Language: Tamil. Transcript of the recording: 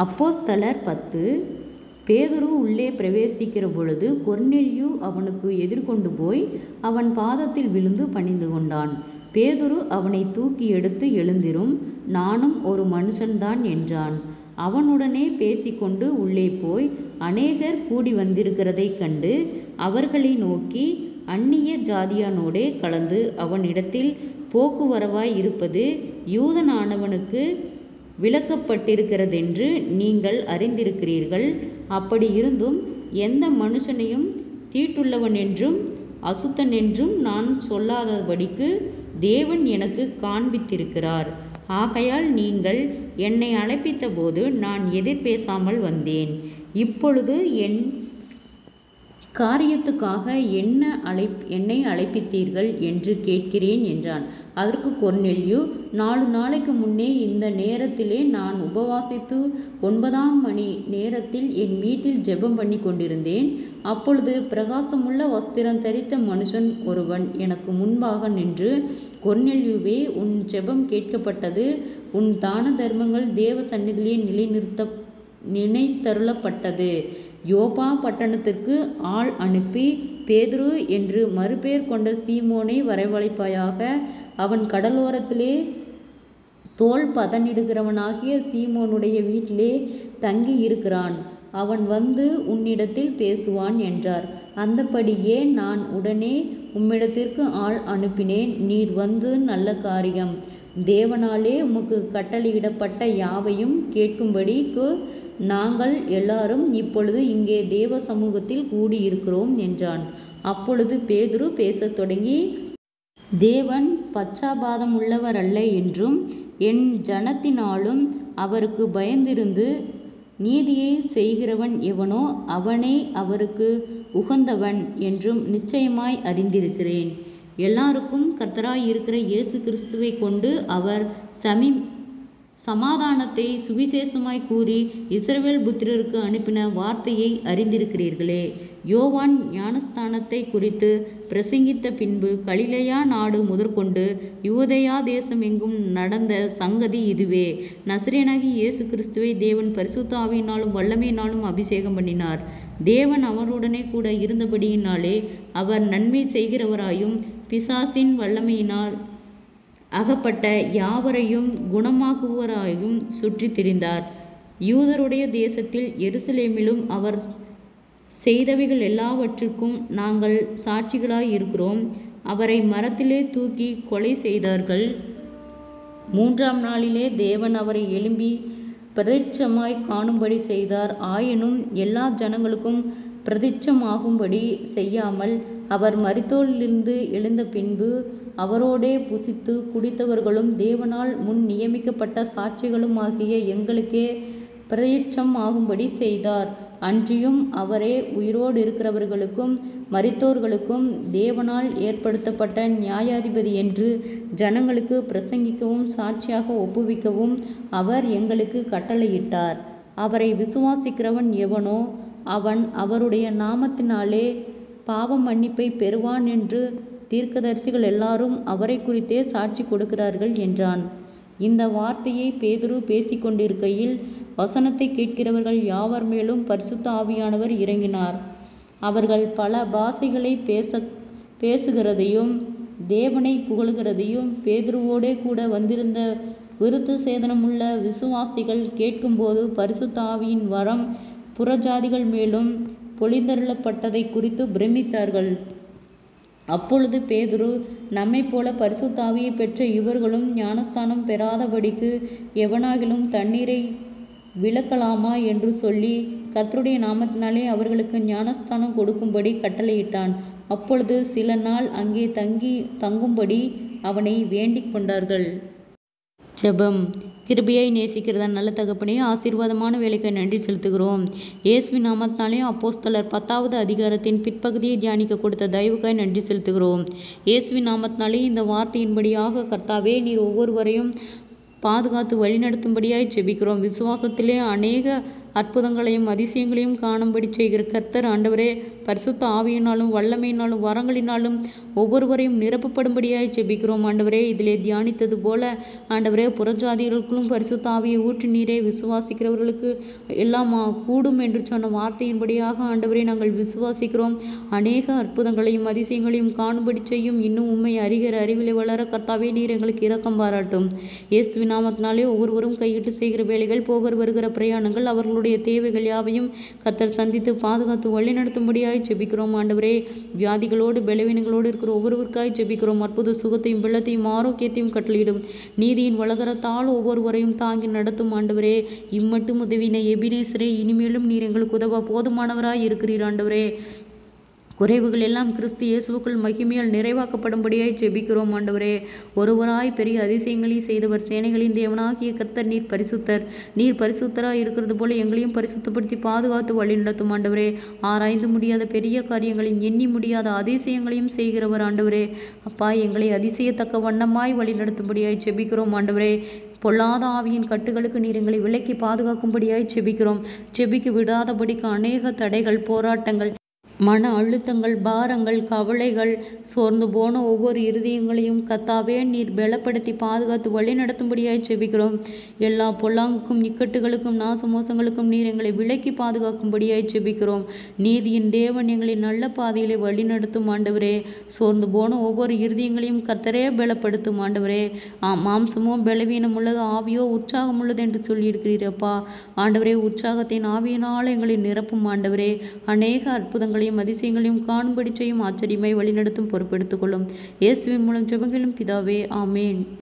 அப்போஸ்தலர் 10. பேதுரு உள்ளே பிரவேசிக்கிற பொழுது கொர்நேலியு அவனுக்கு எதிர்கொண்டு போய் அவன் பாதத்தில் விழுந்து பணிந்து கொண்டான். பேதுரு அவனை தூக்கி எடுத்து, எழுந்திரும், நானும் ஒரு மனுஷன்தான் என்றான். அவனுடனே பேசிக்கொண்டு உள்ளே போய் அநேகர் கூடி வந்திருக்கிறதைக் கண்டு அவர்களை நோக்கி, அந்நிய ஜாதியானோடே கலந்து அவனிடத்தில் போக்குவரவாய் இருப்பது யூதனானவனுக்கு விலக்கப்பட்டிருக்கிறதென்று நீங்கள் அறிந்திருக்கிறீர்கள். அப்படி இருந்தும் எந்த மனுஷனையும் தீட்டுள்ளவனென்றும் அசுத்தனென்றும் நான் சொல்லாதபடிக்கு தேவன் எனக்கு காண்பித்திருக்கிறார். ஆகையால் நீங்கள் என்னை அழைப்பித்த போது நான் எதிர் பேசாமல் வந்தேன். இப்பொழுது என் காரியத்துக்காக என்னை அழைப்பித்தீர்கள் என்று கேட்கிறேன் என்றான். அதற்கு கொர்நேலியு, 4 நாளைக்கு முன்னே இந்த நேரத்திலே நான் உபவாசித்து 9ஆம் மணி நேரத்தில் என் வீட்டில் ஜெபம் பண்ணி கொண்டிருந்தேன். அப்பொழுது பிரகாசமுள்ள வஸ்திரம் தரித்த மனுஷன் ஒருவன் எனக்கு முன்பாக நின்று, கொர்நேலியுவே, உன் ஜெபம் கேட்கப்பட்டது, உன் தான தர்மங்கள் தேவ சந்நிதியிலே நினைத்தருளப்பட்டது. யோப்பா பட்டணத்துக்கு ஆள் அனுப்பி பேதுரு என்று மறுபேர் கொண்ட சீமோனை வரவழைப்பாயாக. அவன் கடலோரத்திலே தோல் பதனிடுகிறவனாகிய சீமோனுடைய வீட்டிலே தங்கி இருக்கிறான். அவன் வந்து உன்னிடத்தில் பேசுவான் என்றார். அந்தபடியே நான் உடனே உம்மிடத்திற்கு ஆள் அனுப்பினேன். நீர் வந்து நல்ல காரியம். தேவனாலே உமக்கு கட்டளையிடப்பட்ட யாவையும் கேட்கும்படிக்கு நாங்கள் எல்லாரும் இப்பொழுது இங்கே தேவ சமூகத்தில் கூடியிருக்கிறோம் என்றான். அப்பொழுது பேதுரு பேசத் தொடங்கி, தேவன் பட்சபாதம் உள்ளவர் அல்ல என்றும் என் ஜனத்தினாலும் அவருக்கு பயந்திருந்து நீதியை செய்கிறவன் எவனோ அவனே அவருக்கு உகந்தவன் என்றும் நிச்சயமாய் அறிந்திருக்கிறேன். எல்லாருக்கும் கர்த்தராய் இருக்கிற இயேசு கிறிஸ்துவை கொண்டு அவர் சமாதானத்தை சுவிசேஷமாய் கூறி இஸ்ரவேல் புத்திரருக்கு அனுப்பின வார்த்தையை அறிந்திருக்கிறீர்களே. யோவான் ஞானஸ்தானத்தை குறித்து பிரசங்கித்த பின்பு கலிலேயா நாடு முதற்கொண்டு யூதேயா தேசம் எங்கும் நடந்த சங்கதி இதுவே. நசரேயனாகிய இயேசு கிறிஸ்துவை தேவன் பரிசுத்த ஆவியினாலும் வல்லமையினாலும் அபிஷேகம் பண்ணினார். தேவன் அவருடனே கூட இருந்தபடியினாலே அவர் நன்மை செய்கிறவராயும் பிசாசின் வல்லமையினால் அகப்பட்ட யாவரையும் குணமாக்குவராயும் சுற்றி திரிந்தார். யூதருடைய தேசத்தில் எருசலேமிலும் அவர் செய்தவைகள் எல்லாவற்றிற்கும் நாங்கள் சாட்சிகளாய் இருக்கிறோம். அவரை மரத்திலே தூக்கி கொலை செய்தார்கள். 3ஆம் நாளிலே தேவன் அவரை எழும்பி பிரதிட்சமாய் காணும்படி செய்தார். ஆயினும் எல்லா ஜனங்களுக்கும் பிரதிட்சமாகும்படி செய்யாமல் அவர் மரித்தோரிலிருந்து எழுந்த பின்பு அவரோடே புசித்து குடித்தவர்களும் தேவனால் முன் நியமிக்கப்பட்ட சாட்சிகளுமாகிய எங்களுக்கே பிரதிட்சம் ஆகும்படி செய்தார். அன்றியும் அவரே உயிரோடு இருக்கிறவர்களுக்கும் மரித்தோர்களுக்கும் தேவனால் ஏற்படுத்தப்பட்ட நியாயாதிபதி என்று ஜனங்களுக்கு பிரசங்கிக்கவும் சாட்சியாக ஒப்புவிக்கவும் அவர் எங்களுக்கு கட்டளையிட்டார். அவரை விசுவாசிக்கிறவன் எவனோ அவன் அவருடைய நாமத்தினாலே பாவ மன்னிப்பை பெறுவான் என்று தீர்க்கதரிசிகள் எல்லாரும் அவரை குறித்தே சாட்சி கொடுக்கிறார்கள் என்றான். இந்த வார்த்தையை பேதுரு பேசிக்கொண்டிருக்கையில் வசனத்தை கேட்கிறவர்கள் யாவர் மேலும் பரிசுத்த ஆவியானவர் இறங்கினார். அவர்கள் பல பாஷைகளை பேசுகிறதையும் தேவனை புகழ்கிறதையும் பேதுருவோடே கூட வந்திருந்த விருத்த சேதனமுள்ள விசுவாசிகள் கேட்கும்போது பரிசுத்த ஆவியின் வரம் புறஜாதிகள் மேலும் பொழிந்தருளப்பட்டதை குறித்து பிரமித்தார்கள். அப்பொழுது பேதுரு, நம்மைப் போல பரிசுத்த ஆவியை பெற்ற இவர்களும் ஞானஸ்தானம் பெறாதபடிக்கு எவனாகிலும் தண்ணீரை விலக்கலாமா என்று சொல்லி கர்த்தருடைய நாமத்தினாலே அவர்களுக்கு ஞானஸ்தானம் கொடுக்கும்படி கட்டளையிட்டான். அப்பொழுது சில நாள் அங்கே தங்கும்படி அவனை வேண்டிக் கொண்டார்கள். ஜெபம். கிருபையாய் நேசிக்கிறதா நல்ல தகப்பனே, ஆசீர்வாதமான வேலைக்கு நன்றி செலுத்துகிறோம். இயேசுவின் நாமத்தினாலே அப்போஸ்தலர் 10வது அதிகாரத்தின் பிற்பகுதியை தியானிக்க கொடுத்த தயவுக்காய் நன்றி செலுத்துகிறோம். இயேசுவின் நாமத்தினாலே இந்த வார்த்தையின்படியாக கர்த்தாவே நீர் ஒவ்வொருவரையும் பாதுகாத்து வழிநடத்தும்படியாய் ஜெபிக்கிறோம். விசுவாசத்திலே அநேக அற்புதங்களையும் அதிசயங்களையும் காணும்படி செய்கிற கர்த்தர் ஆண்டவரே, பரிசுத்த ஆவியினாலும் வல்லமையினாலும் வரங்களினாலும் ஒவ்வொருவரையும் நிரப்பப்படும்படியாய் ஜெபிக்கிறோம் ஆண்டவரே. இதிலே தியானித்தது போல ஆண்டவரே, புறஜாதிகளுக்கும் பரிசுத்த ஆவியை ஊற்றி நீரே விசுவாசிக்கிறவர்களுக்கு எல்லாம் கூடும் என்று சொன்ன வார்த்தையின்படியாக ஆண்டவரே நாங்கள் விசுவாசிக்கிறோம். அநேக அற்புதங்களையும் அதிசயங்களையும் காணும்படி செய்யும். இன்னும் உண்மை அறிகிற அறிவிலை வளர கர்த்தாவே நீர் எங்களுக்கு இரக்கம் பாராட்டும். இயேசுவின் நாமத்தினாலே ஒவ்வொருவரும் கையிட்டு செய்கிற வேலைகள், போகிற வருகிற பிரயாணங்கள், அவர்களுடைய தேவைகள் யாவையும் கர்த்தர் சந்தித்து பாதுகாத்து வழிநடத்தும்படியாய் ஜெபிக்கிறோம் ஆண்டவரே. வியாதிகளோடு பலவீனங்களோடு இருக்கிற ஒவ்வொருவருக்காய் ஜெபிக்கிறோம். அற்புத சுகத்தையும் வெள்ளத்தையும் ஆரோக்கியத்தையும் கட்டளையிடும். நீதியின் வளகரத்தால் ஒவ்வொருவரையும் தாங்கி நடத்தும் ஆண்டவரே. இம்மட்டும் உதவின எபினேசரே, இனிமேலும் நீர் எங்களுக்கு உதவ போதுமானவராய் இருக்கிறீர் ஆண்டவரே. குறைவுகள் எல்லாம் கிறிஸ்து இயேசுவுக்குள் மகிமையால் நிறைவாக்கப்படும்படியாய் ஜெபிக்கிறோம் ஆண்டவரே. ஒருவராய் பெரிய அதிசயங்களை செய்தவர், சேனைகளின் தேவனாகிய கர்த்தர் நீர் பரிசுத்தர். நீர் பரிசுத்தராய் இருக்கிறது போல எங்களையும் பரிசுத்தப்படுத்தி பாதுகாத்து வழி நடத்தும் ஆண்டவரே. ஆராய்ந்து முடியாத பெரிய காரியங்களையும் எண்ணி முடியாத அதிசயங்களையும் செய்கிறவர் ஆண்டவரே. அப்பா, எங்களை அதிசயத்தக்க வண்ணமாய் வழி நடத்தும்படியாய் ஜெபிக்கிறோம் ஆண்டவரே. பொல்லாத ஆவியின் கட்டுகளுக்கு நீர் எங்களை விலக்கி பாதுகாக்கும்படியாய் ஜெபிக்கிறோம். ஜெபிக்க விடாதபடிக்கு அநேக தடைகள், போராட்டங்கள், மன அழுத்தங்கள், பாரங்கள், கவலைகள், சோர்ந்து போன ஒவ்வொரு இருதயங்களையும் கர்த்தாவே நீர் பலப்படுத்தி பாதுகாத்து வழி நடத்தும்படியாய் ஜெபிக்கிறோம். எல்லா பொல்லாங்குக்கும் இக்கட்டுகளுக்கும் நாசமோசங்களுக்கும் நீர் எங்களை விலக்கி பாதுகாக்கும்படியாய் ஜெபிக்கிறோம். நீதியின் தேவன் எங்களை நல்ல பாதையிலே வழி நடத்தும் ஆண்டவரே. சோர்ந்து போன ஒவ்வொரு இருதயங்களையும் கர்த்தரே பலப்படுத்தும் ஆண்டவரே. மாம்சமோ பலவீனம் உள்ளது, ஆவியோ உற்சாகம் உள்ளது என்று சொல்லியிருக்கிறீரப்பா. ஆண்டவரே, உற்சாகத்தின் ஆவியினால் எங்களை நிரப்பும் ஆண்டவரே. அநேக அற்புதங்களை அதிசயங்களையும் காணும்படி செய்யும். ஆச்சரியமாய் வழிநடத்தும் பொறுப்பெடுத்துக் கொள்ளும். இயேசுவின் மூலம் ஜெபங்களும் பிதாவே, ஆமேன்.